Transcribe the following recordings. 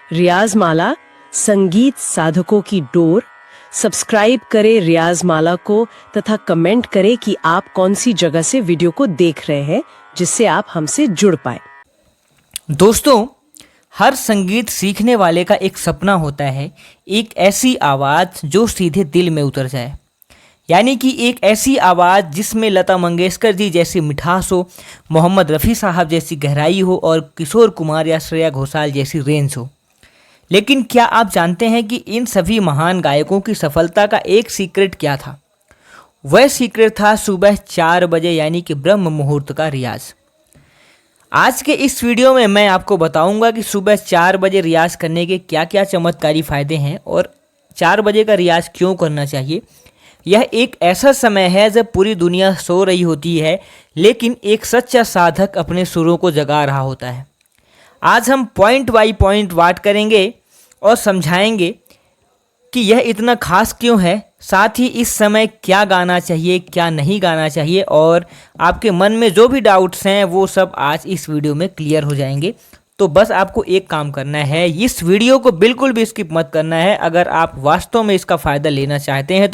रियाज माला संगीत साधकों की डोर। सब्सक्राइब करें रियाज माला को तथा कमेंट करें कि आप कौन सी जगह से वीडियो को देख रहे हैं, जिससे आप हमसे जुड़ पाए। दोस्तों, हर संगीत सीखने वाले का एक सपना होता है, एक ऐसी आवाज़ जो सीधे दिल में उतर जाए। यानी कि एक ऐसी आवाज़ जिसमें लता मंगेशकर जी जैसी मिठास हो, मोहम्मद रफ़ी साहब जैसी गहराई हो और किशोर कुमार या श्रेया घोषाल जैसी रेंज हो। लेकिन क्या आप जानते हैं कि इन सभी महान गायकों की सफलता का एक सीक्रेट क्या था? वह सीक्रेट था सुबह 4 बजे यानी कि ब्रह्म मुहूर्त का रियाज। आज के इस वीडियो में मैं आपको बताऊंगा कि सुबह 4 बजे रियाज करने के क्या क्या चमत्कारी फ़ायदे हैं और 4 बजे का रियाज क्यों करना चाहिए। यह एक ऐसा समय है जब पूरी दुनिया सो रही होती है, लेकिन एक सच्चा साधक अपने सुरों को जगा रहा होता है। आज हम पॉइंट बाई पॉइंट बात करेंगे और समझाएंगे कि यह इतना खास क्यों है, साथ ही इस समय क्या गाना चाहिए, क्या नहीं गाना चाहिए, और आपके मन में जो भी डाउट्स हैं वो सब आज इस वीडियो में क्लियर हो जाएंगे। तो बस आपको एक काम करना है, इस वीडियो को बिल्कुल भी स्किप मत करना है। अगर आप वास्तव में इसका फ़ायदा लेना चाहते हैं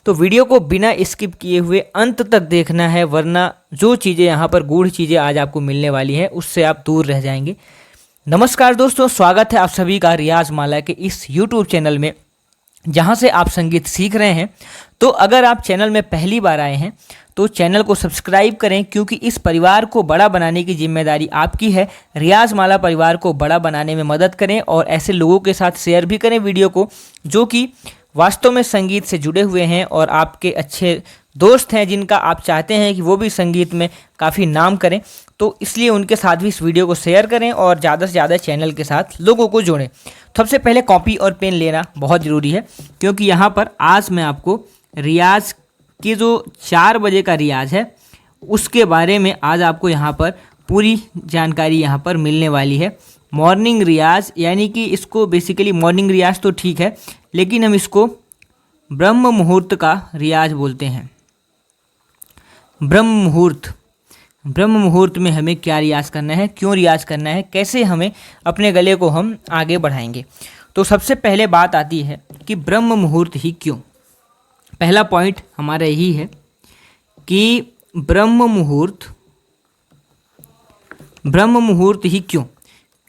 तो वीडियो को बिना स्किप किए हुए अंत तक देखना है, वरना जो चीज़ें यहाँ पर गूढ़ चीज़ें आज आपको मिलने वाली हैं उससे आप दूर रह जाएंगे। नमस्कार दोस्तों, स्वागत है आप सभी का रियाज माला के इस यूट्यूब चैनल में, जहाँ से आप संगीत सीख रहे हैं। तो अगर आप चैनल में पहली बार आए हैं तो चैनल को सब्सक्राइब करें, क्योंकि इस परिवार को बड़ा बनाने की जिम्मेदारी आपकी है। रियाज माला परिवार को बड़ा बनाने में मदद करें और ऐसे लोगों के साथ शेयर भी करें वीडियो को जो कि वास्तव में संगीत से जुड़े हुए हैं और आपके अच्छे दोस्त हैं जिनका आप चाहते हैं कि वो भी संगीत में काफ़ी नाम करें। तो इसलिए उनके साथ भी इस वीडियो को शेयर करें और ज़्यादा से ज़्यादा चैनल के साथ लोगों को जोड़ें। सबसे पहले कॉपी और पेन लेना बहुत ज़रूरी है, क्योंकि यहाँ पर आज मैं आपको रियाज के जो 4 बजे का रियाज है उसके बारे में आज आपको यहाँ पर पूरी जानकारी यहाँ पर मिलने वाली है। मॉर्निंग रियाज, यानी कि इसको बेसिकली मॉर्निंग रियाज तो ठीक है, लेकिन हम इसको ब्रह्म मुहूर्त का रियाज बोलते हैं। ब्रह्म मुहूर्त में हमें क्या रियाज करना है, क्यों रियाज करना है, कैसे हमें अपने गले को हम आगे बढ़ाएंगे। तो सबसे पहले बात आती है कि ब्रह्म मुहूर्त ही क्यों। पहला पॉइंट हमारा यही है कि ब्रह्म मुहूर्त ही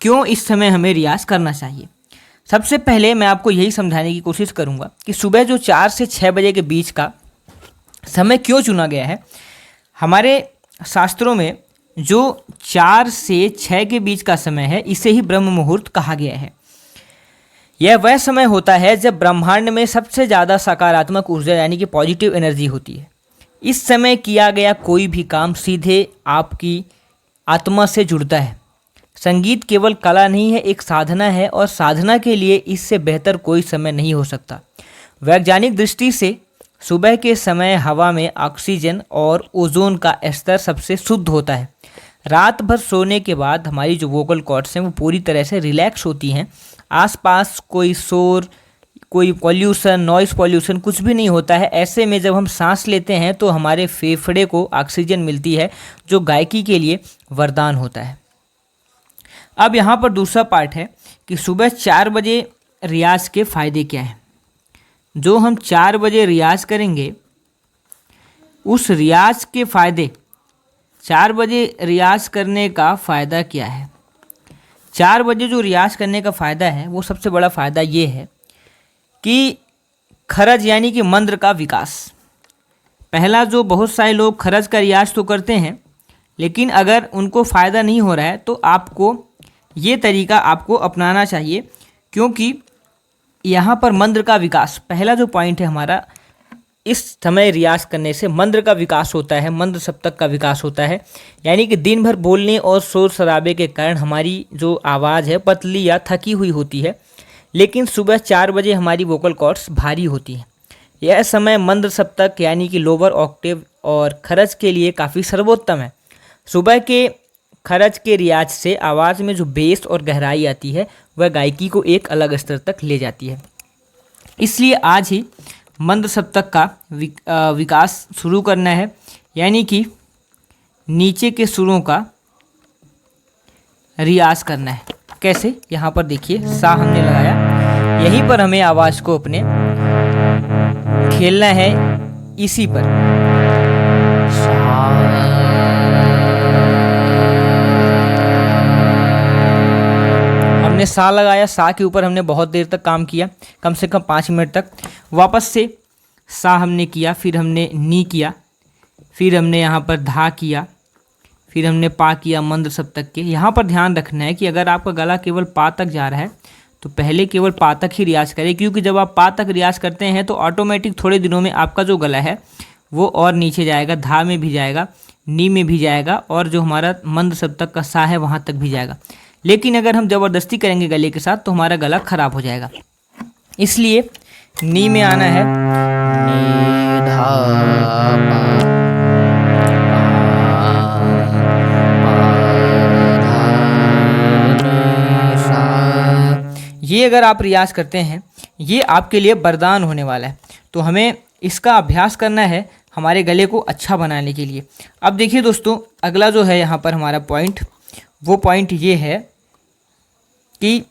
क्यों इस समय हमें रियाज करना चाहिए। सबसे पहले मैं आपको यही समझाने की कोशिश करूंगा कि सुबह जो 4 से 6 बजे के बीच का समय क्यों चुना गया है। हमारे शास्त्रों में जो 4 से 6 के बीच का समय है, इसे ही ब्रह्म मुहूर्त कहा गया है। यह वह समय होता है जब ब्रह्मांड में सबसे ज़्यादा सकारात्मक ऊर्जा यानी कि पॉजिटिव एनर्जी होती है। इस समय किया गया कोई भी काम सीधे आपकी आत्मा से जुड़ता है। संगीत केवल कला नहीं है, एक साधना है, और साधना के लिए इससे बेहतर कोई समय नहीं हो सकता। वैज्ञानिक दृष्टि से सुबह के समय हवा में ऑक्सीजन और ओजोन का स्तर सबसे शुद्ध होता है। रात भर सोने के बाद हमारी जो वोकल कॉर्ड्स हैं वो पूरी तरह से रिलैक्स होती हैं। आसपास कोई शोर, कोई पॉल्यूशन, नॉइस पॉल्यूशन कुछ भी नहीं होता है। ऐसे में जब हम सांस लेते हैं तो हमारे फेफड़े को ऑक्सीजन मिलती है, जो गायकी के लिए वरदान होता है। अब यहाँ पर दूसरा पार्ट है कि सुबह 4 बजे रियाज के फ़ायदे क्या हैं। जो हम 4 बजे रियाज करेंगे उस रियाज के फ़ायदे, 4 बजे रियाज करने का फ़ायदा क्या है। 4 बजे जो रियाज करने का फ़ायदा है वो सबसे बड़ा फ़ायदा ये है कि खरज यानी कि मंत्र का विकास। पहला जो बहुत सारे लोग खरज का रियाज तो करते हैं, लेकिन अगर उनको फ़ायदा नहीं हो रहा है तो आपको ये तरीका आपको अपनाना चाहिए, क्योंकि यहाँ पर मंत्र का विकास पहला जो पॉइंट है हमारा। इस समय रियाज करने से मंत्र का विकास होता है, मंत्र सप्तक का विकास होता है। यानी कि दिन भर बोलने और शोर शराबे के कारण हमारी जो आवाज़ है पतली या थकी हुई होती है, लेकिन सुबह 4 बजे हमारी वोकल कॉर्ड्स भारी होती हैं। यह समय मंत्र सप्तक यानी कि लोअर ऑक्टेव और खरज के लिए काफ़ी सर्वोत्तम है। सुबह के खरज के रियाज से आवाज़ में जो बेस और गहराई आती है वह गायकी को एक अलग स्तर तक ले जाती है। इसलिए आज ही मंत्र सप्तक का विकास शुरू करना है, यानी कि नीचे के सुरों का रियाज करना है। कैसे, यहाँ पर देखिए सा हमने लगाया, यहीं पर हमें आवाज़ को अपने खेलना है, इसी पर हमने सा लगाया, सा के ऊपर हमने बहुत देर तक काम किया, कम से कम 5 मिनट तक। वापस से सा हमने किया, फिर हमने नी किया, फिर हमने यहाँ पर धा किया, फिर हमने पा किया मंद सप्तक के। यहाँ पर ध्यान रखना है कि अगर आपका गला केवल पा तक जा रहा है तो पहले केवल पा तक ही रियाज करें, क्योंकि जब आप पा तक रियाज करते हैं तो ऑटोमेटिक थोड़े दिनों में आपका जो गला है वो और नीचे जाएगा, धा में भी जाएगा, नी में भी जाएगा, और जो हमारा मंद सप्तक का सा है वहाँ तक भी जाएगा। लेकिन अगर हम ज़बरदस्ती करेंगे गले के साथ तो हमारा गला खराब हो जाएगा। इसलिए नी में आना है, नी धा पा, ये अगर आप रियाज करते हैं ये आपके लिए वरदान होने वाला है। तो हमें इसका अभ्यास करना है हमारे गले को अच्छा बनाने के लिए। अब देखिए दोस्तों, अगला जो है यहाँ पर हमारा पॉइंट, वो पॉइंट ये है कि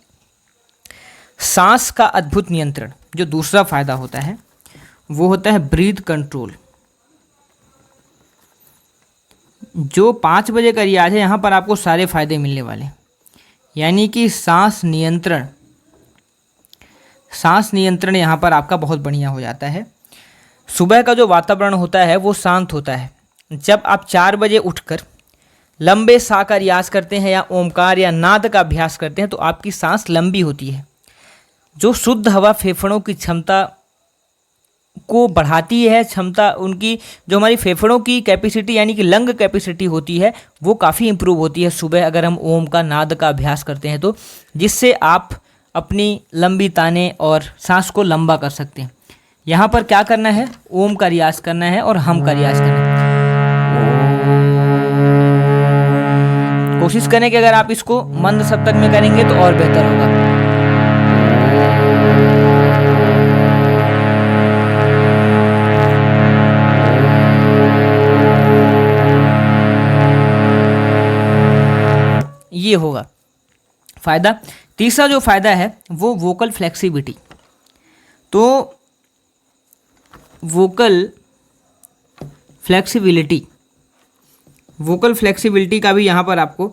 सांस का अद्भुत नियंत्रण। जो दूसरा फायदा होता है वो होता है ब्रीथ कंट्रोल। जो 5 बजे का रियाज है यहाँ पर आपको सारे फायदे मिलने वाले हैं, यानी कि सांस नियंत्रण यहाँ पर आपका बहुत बढ़िया हो जाता है। सुबह का जो वातावरण होता है वो शांत होता है। जब आप 4 बजे उठकर लंबे सा का रियाज करते हैं या ओमकार या नाद का अभ्यास करते हैं तो आपकी सांस लंबी होती है, जो शुद्ध हवा फेफड़ों की क्षमता को बढ़ाती है। क्षमता उनकी, जो हमारी फेफड़ों की कैपेसिटी यानी कि लंग कैपेसिटी होती है वो काफ़ी इम्प्रूव होती है सुबह अगर हम ओम का नाद का अभ्यास करते हैं तो, जिससे आप अपनी लंबी ताने और सांस को लंबा कर सकते हैं। यहाँ पर क्या करना है, ओम का रियाज करना है और हम का रियाज करना है। कोशिश करें कि अगर आप इसको मंद सप्तक में करेंगे तो और बेहतर होगा। ये होगा फायदा। तीसरा जो फायदा है वो वोकल फ्लेक्सिबिलिटी। तो वोकल फ्लेक्सिबिलिटी का भी यहाँ पर आपको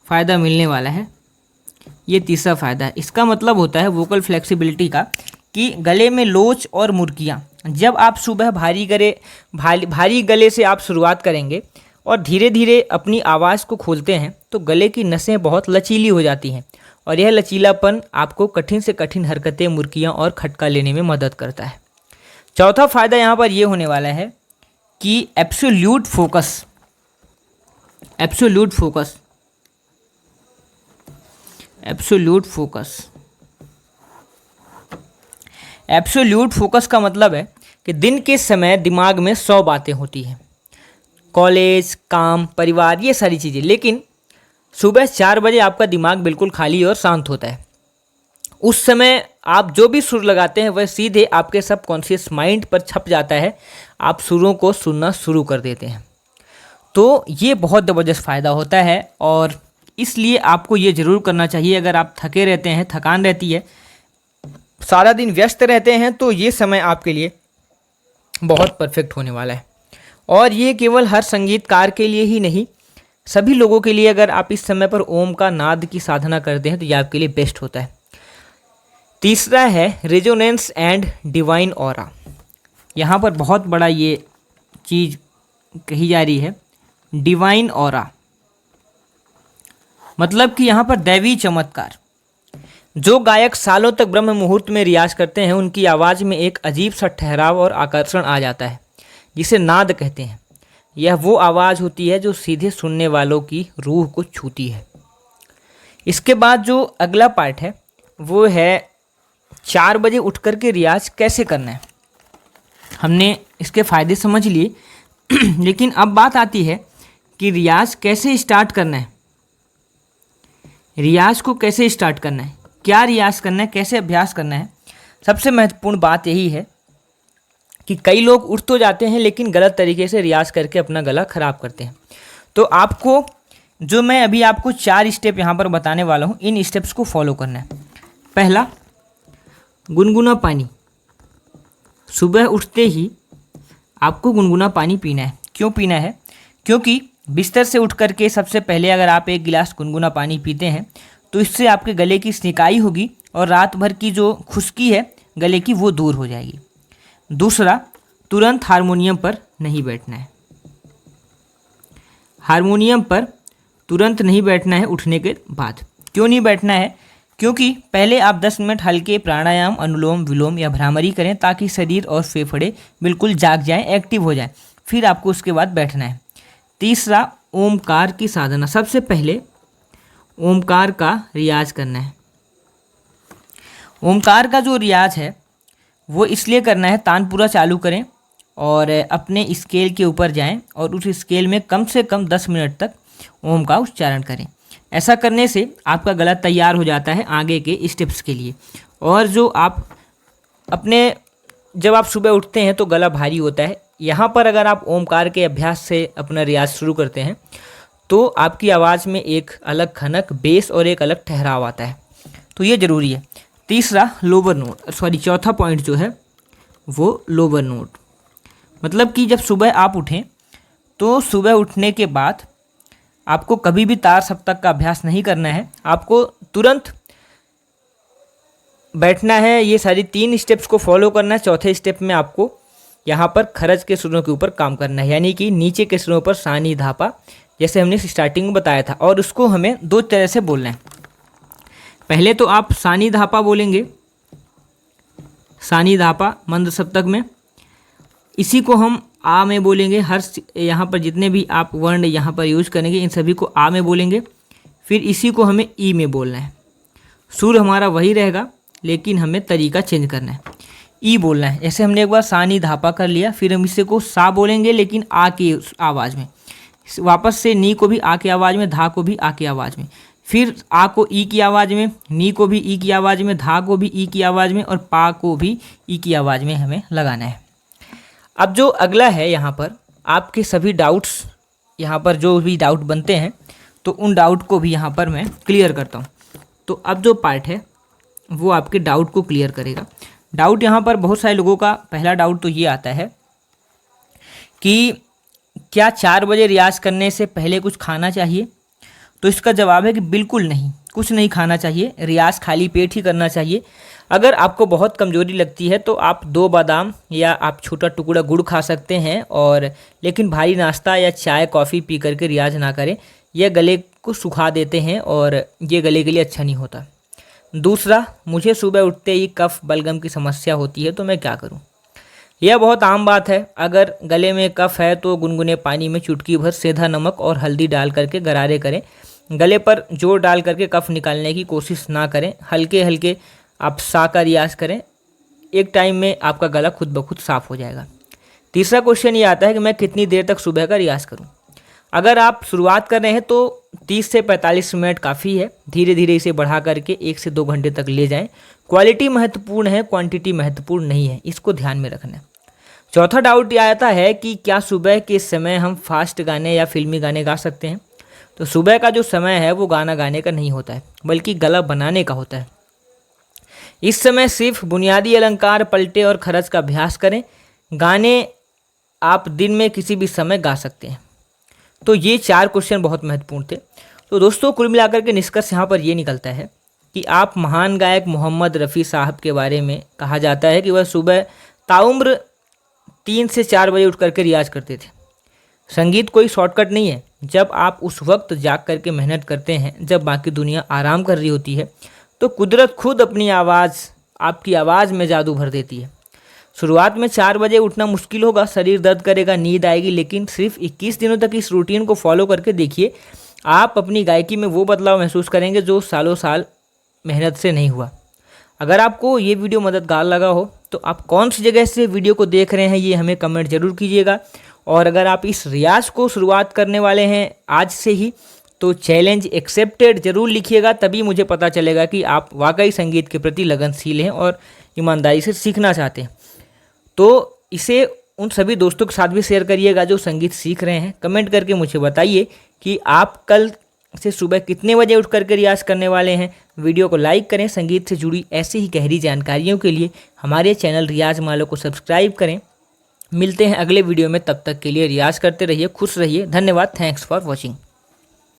फ़ायदा मिलने वाला है। ये तीसरा फ़ायदा है। इसका मतलब होता है वोकल फ्लेक्सिबिलिटी का कि गले में लोच और मुर्कियाँ, जब आप सुबह भारी गले से आप शुरुआत करेंगे और धीरे धीरे अपनी आवाज़ को खोलते हैं तो गले की नसें बहुत लचीली हो जाती हैं और यह लचीलापन आपको कठिन से कठिन हरकतें, मुर्कियाँ और खटका लेने में मदद करता है। चौथा फ़ायदा यहाँ पर यह होने वाला है कि एब्सोल्यूट फोकस का मतलब है कि दिन के समय दिमाग में 100 बातें होती हैं, कॉलेज, काम, परिवार, ये सारी चीज़ें, लेकिन सुबह 4 बजे आपका दिमाग बिल्कुल खाली और शांत होता है। उस समय आप जो भी सुर लगाते हैं वह सीधे आपके सबकॉन्शियस माइंड पर छप जाता है, आप सुरों को सुनना शुरू कर देते हैं। तो ये बहुत ज़बरदस्त फ़ायदा होता है और इसलिए आपको ये ज़रूर करना चाहिए। अगर आप थके रहते हैं, थकान रहती है, सारा दिन व्यस्त रहते हैं, तो ये समय आपके लिए बहुत परफेक्ट होने वाला है। और ये केवल हर संगीतकार के लिए ही नहीं, सभी लोगों के लिए अगर आप इस समय पर ओम का नाद की साधना करते हैं तो ये आपके लिए बेस्ट होता है। तीसरा है रेजोनेंस एंड डिवाइन ऑरा। यहाँ पर बहुत बड़ा ये चीज़ कही जा रही है, डिवाइन ऑरा, मतलब कि यहाँ पर दैवी चमत्कार। जो गायक सालों तक ब्रह्म मुहूर्त में रियाज करते हैं उनकी आवाज़ में एक अजीब सा ठहराव और आकर्षण आ जाता है जिसे नाद कहते हैं। यह वो आवाज़ होती है जो सीधे सुनने वालों की रूह को छूती है। इसके बाद जो अगला पार्ट है वो है 4 बजे उठ कर के रियाज कैसे करना है। हमने इसके फ़ायदे समझ लिए लेकिन अब बात आती है कि रियाज कैसे स्टार्ट करना है, रियाज को कैसे स्टार्ट करना है, क्या रियाज करना है, कैसे अभ्यास करना है। सबसे महत्वपूर्ण बात यही है कि कई लोग उठ तो जाते हैं लेकिन गलत तरीके से रियाज करके अपना गला ख़राब करते हैं। तो आपको जो मैं अभी आपको 4 स्टेप यहाँ पर बताने वाला हूँ, इन स्टेप्स को फॉलो करना है। पहला, गुनगुना पानी। सुबह उठते ही आपको गुनगुना पानी पीना है। क्यों पीना है? क्योंकि बिस्तर से उठ करके सबसे पहले अगर आप 1 गिलास गुनगुना पानी पीते हैं तो इससे आपके गले की सिकाई होगी और रात भर की जो खुश्की है गले की वो दूर हो जाएगी। दूसरा, तुरंत हारमोनियम पर नहीं बैठना है। हारमोनियम पर तुरंत नहीं बैठना है उठने के बाद। क्यों नहीं बैठना है? क्योंकि पहले आप 10 मिनट हल्के प्राणायाम, अनुलोम विलोम या भ्रामरी करें ताकि शरीर और फेफड़े बिल्कुल जाग जाएं, एक्टिव हो जाएं। फिर आपको उसके बाद बैठना है। तीसरा, ओमकार की साधना। सबसे पहले ओमकार का रियाज करना है। ओमकार का जो रियाज है वो इसलिए करना है, तानपुरा चालू करें और अपने स्केल के ऊपर जाएं और उस स्केल में कम से कम 10 मिनट तक ओम का उच्चारण करें। ऐसा करने से आपका गला तैयार हो जाता है आगे के स्टेप्स के लिए। और जो आप जब आप सुबह उठते हैं तो गला भारी होता है, यहाँ पर अगर आप ओमकार के अभ्यास से अपना रियाज शुरू करते हैं तो आपकी आवाज़ में एक अलग खनक, बेस और एक अलग ठहराव आता है, तो ये ज़रूरी है। तीसरा, लोअर नोट, चौथा पॉइंट जो है वो लोअर नोट। मतलब कि जब सुबह आप उठें तो सुबह उठने के बाद आपको कभी भी तार सप्तक का अभ्यास नहीं करना है, आपको तुरंत बैठना है। ये सारी 3 स्टेप्स को फॉलो करना है। चौथे स्टेप में आपको यहाँ पर खरज के सुरों के ऊपर काम करना है, यानी कि नीचे के सुरों पर सा नी धा पा, जैसे हमने स्टार्टिंग में बताया था। और उसको हमें 2 तरह से बोलना है। पहले तो आप सा नी धा पा बोलेंगे, सा नी धा पा मंद सप्तक में। इसी को हम आ में बोलेंगे। यहाँ पर जितने भी आप वर्ण यहाँ पर यूज करेंगे इन सभी को आ में बोलेंगे। फिर इसी को हमें ई में बोलना है। सुर हमारा वही रहेगा लेकिन हमें तरीका चेंज करना है, ई बोलना है। जैसे हमने एक बार सा नी धापा कर लिया, फिर हम इसे को सा बोलेंगे लेकिन आ की आवाज़ में, वापस से नी को भी आ की आवाज़ में, धा को भी आ की आवाज़ में, फिर आ को ई की आवाज़ में, नी को भी ई की आवाज़ में, धा को भी ई की आवाज़ में और पा को भी ई की आवाज़ में हमें लगाना है। अब जो अगला है, यहाँ पर आपके सभी डाउट्स, यहाँ पर जो भी डाउट बनते हैं तो उन डाउट को भी यहाँ पर मैं क्लियर करता हूँ। तो अब जो पार्ट है वो आपके डाउट को क्लियर करेगा। डाउट यहाँ पर बहुत सारे लोगों का पहला डाउट तो ये आता है कि क्या 4 बजे रियाज करने से पहले कुछ खाना चाहिए? तो इसका जवाब है कि बिल्कुल नहीं, कुछ नहीं खाना चाहिए। रियाज खाली पेट ही करना चाहिए। अगर आपको बहुत कमज़ोरी लगती है तो आप 2 बादाम या आप छोटा टुकड़ा गुड़ खा सकते हैं, और लेकिन भारी नाश्ता या चाय कॉफ़ी पी करके रियाज ना करें। यह गले को सुखा देते हैं और ये गले के लिए अच्छा नहीं होता। दूसरा, मुझे सुबह उठते ही कफ बलगम की समस्या होती है तो मैं क्या करूं? यह बहुत आम बात है। अगर गले में कफ है तो गुनगुने पानी में चुटकी भर सेंधा नमक और हल्दी डाल करके गरारे करें। गले पर जोर डाल करके कफ निकालने की कोशिश ना करें। हल्के हल्के आप सा का रियाज करें। एक टाइम में आपका गला खुद ब खुद साफ़ हो जाएगा। तीसरा क्वेश्चन ये आता है कि मैं कितनी देर तक सुबह का रियाज करूं? अगर आप शुरुआत कर रहे हैं तो 30 से 45 मिनट काफ़ी है। धीरे धीरे इसे बढ़ा करके 1 से 2 घंटे तक ले जाएं। क्वालिटी महत्वपूर्ण है, क्वांटिटी महत्वपूर्ण नहीं है, इसको ध्यान में रखना है। चौथा डाउट ये आता है कि क्या सुबह के समय हम फास्ट गाने या फिल्मी गाने गा सकते हैं? तो सुबह का जो समय है वो गाना गाने का नहीं होता है बल्कि गला बनाने का होता है। इस समय सिर्फ बुनियादी अलंकार, पलटे और खरज का अभ्यास करें। गाने आप दिन में किसी भी समय गा सकते हैं। तो ये 4 क्वेश्चन बहुत महत्वपूर्ण थे। तो दोस्तों, कुल मिलाकर के निष्कर्ष यहाँ पर ये निकलता है कि आप महान गायक मोहम्मद रफ़ी साहब के बारे में कहा जाता है कि वह सुबह ताउम्र 3 से 4 बजे उठ करके रियाज करते थे। संगीत कोई शॉर्टकट नहीं है। जब आप उस वक्त जाग करके मेहनत करते हैं जब बाकी दुनिया आराम कर रही होती है तो कुदरत खुद अपनी आवाज़ आपकी आवाज़ में जादू भर देती है। शुरुआत में 4 बजे उठना मुश्किल होगा, शरीर दर्द करेगा, नींद आएगी, लेकिन सिर्फ 21 दिनों तक इस रूटीन को फॉलो करके देखिए। आप अपनी गायकी में वो बदलाव महसूस करेंगे जो सालों साल मेहनत से नहीं हुआ। अगर आपको ये वीडियो मददगार लगा हो तो आप कौन सी जगह से वीडियो को देख रहे हैं ये हमें कमेंट जरूर कीजिएगा। और अगर आप इस रियाज को शुरुआत करने वाले हैं आज से ही तो चैलेंज एक्सेप्टेड जरूर लिखिएगा, तभी मुझे पता चलेगा कि आप वाकई संगीत के प्रति लगनशील हैं और ईमानदारी से सीखना चाहते हैं। तो इसे उन सभी दोस्तों के साथ भी शेयर करिएगा जो संगीत सीख रहे हैं। कमेंट करके मुझे बताइए कि आप कल से सुबह कितने बजे उठ करके रियाज़ करने वाले हैं। वीडियो को लाइक करें। संगीत से जुड़ी ऐसी ही गहरी जानकारियों के लिए हमारे चैनल रियाज मालो को सब्सक्राइब करें। मिलते हैं अगले वीडियो में, तब तक के लिए रियाज़ करते रहिए, खुश रहिए। धन्यवाद। Thanks for watching.